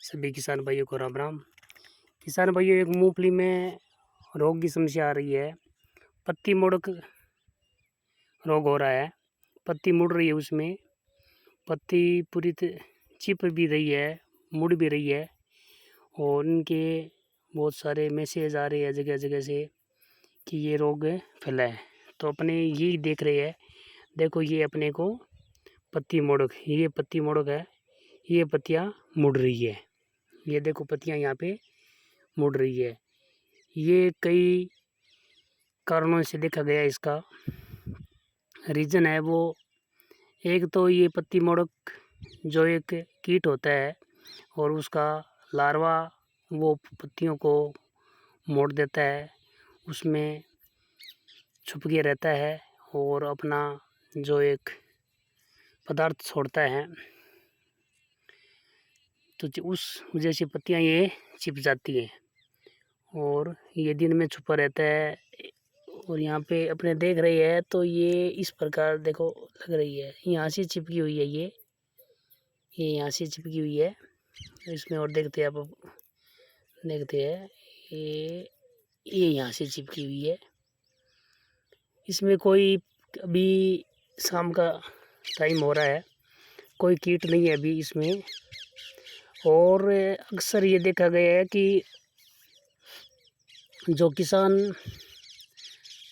सभी किसान भाइयों को राम राम। किसान भाइयों, एक मूंगफली में रोग की समस्या आ रही है। पत्ती मुड़क रोग हो रहा है। पत्ती मुड़ रही है, उसमें पत्ती पूरी चिप भी रही है, मुड़ भी रही है और इनके बहुत सारे मैसेज आ रहे हैं जगह जगह से कि ये रोग फैला है। तो अपने यही देख रहे हैं, देखो ये अपने को पत्ती मुड़क, ये पत्ती मुड़क है, ये पत्तियाँ मुड़ रही है। ये देखो पत्तियाँ यहाँ पे मुड़ रही है। ये कई कारणों से देखा गया। इसका रीज़न है वो, एक तो ये पत्ती मुड़क जो एक कीट होता है और उसका लार्वा वो पत्तियों को मोड़ देता है, उसमें छुप के रहता है और अपना जो एक पदार्थ छोड़ता है, तो उस वजह से पत्तियाँ ये छिप जाती हैं और ये दिन में छुपा रहता है। और यहाँ पे अपने देख रही है तो ये इस प्रकार देखो लग रही है, यहाँ से चिपकी हुई है, ये यहाँ से चिपकी हुई है। इसमें और देखते हैं, आप देखते हैं ये यहाँ से चिपकी हुई है। इसमें कोई अभी शाम का टाइम हो रहा है, कोई कीट नहीं है अभी इसमें। और अक्सर ये देखा गया है कि जो किसान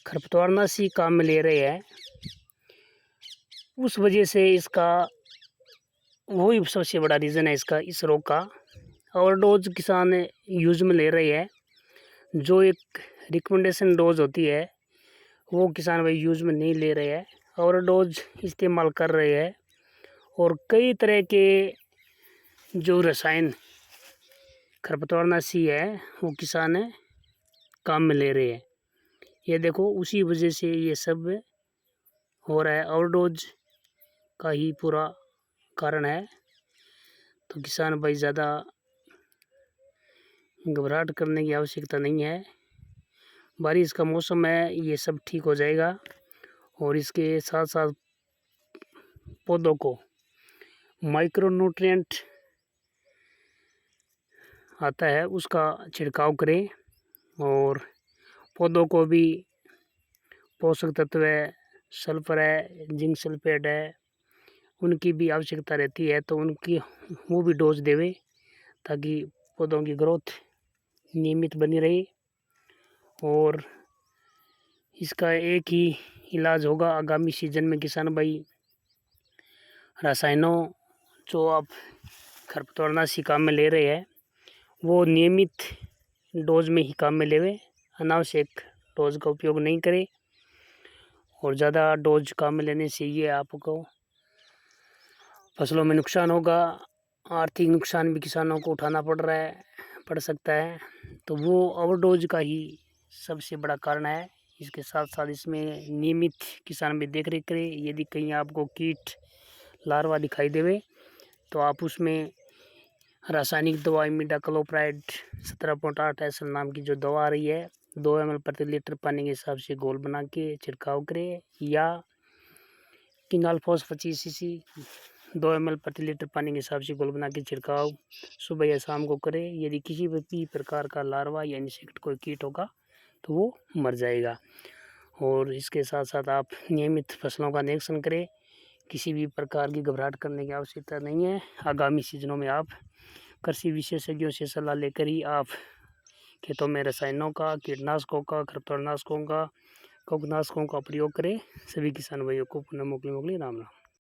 खरपतवारनाशी काम में ले रहे हैं, उस वजह से इसका वही सबसे बड़ा रीज़न है इसका, इस रोग का। और डोज किसान यूज में ले रहे हैं, जो एक रिकमेंडेशन डोज होती है वो किसान भाई यूज में नहीं ले रहे हैं और डोज इस्तेमाल कर रहे हैं। और कई तरह के जो रसायन खरपतवारनाशी है वो किसान काम में ले रहे हैं। ये देखो उसी वजह से ये सब हो रहा है, ओवरडोज का ही पूरा कारण है। तो किसान भाई ज़्यादा घबराहट करने की आवश्यकता नहीं है। बारिश का मौसम है, ये सब ठीक हो जाएगा। और इसके साथ साथ पौधों को माइक्रो न्यूट्रिएंट आता है, उसका छिड़काव करें। और पौधों को भी पोषक तत्व है, सल्फर है, जिंक सल्फेट है, उनकी भी आवश्यकता रहती है, तो उनकी वो भी डोज देवे ताकि पौधों की ग्रोथ नियमित बनी रहे। और इसका एक ही इलाज होगा आगामी सीजन में। किसान भाई रसायनों जो आप खरपतवारनाशी काम में ले रहे हैं वो नियमित डोज में ही काम में लेवे, अनावश्यक डोज का उपयोग नहीं करें। और ज़्यादा डोज काम में लेने से ये आपको फसलों में नुकसान होगा, आर्थिक नुकसान भी किसानों को उठाना पड़ सकता है। तो वो ओवरडोज का ही सबसे बड़ा कारण है। इसके साथ साथ इसमें नियमित किसान भी देख रेख करें। यदि कहीं आपको कीट लार्वा दिखाई देवे तो आप उसमें रासायनिक दवा इमिडाक्लोप्राइड 17.8 SL नाम की जो दवा आ रही है, 2 ml प्रति लीटर पानी के हिसाब से घोल बना के छिड़काव करें, या किनालफॉस 25 cc 2 ml प्रति लीटर पानी के हिसाब से घोल बना के छिड़काव सुबह या शाम को करें। यदि किसी भी प्रकार का लार्वा या इंसेक्ट कोई कीट होगा तो वो मर जाएगा। और इसके साथ साथ आप नियमित फसलों का निरीक्षण करें। किसी भी प्रकार की घबराहट करने की आवश्यकता नहीं है। आगामी सीजनों में आप कृषि विशेषज्ञों से सलाह लेकर ही आप खेतों में रसायनों का, कीटनाशकों का, खरपतवारनाशकों का, कवकनाशकों का प्रयोग करें। सभी किसान भाइयों को पुनः मोकली राम राम।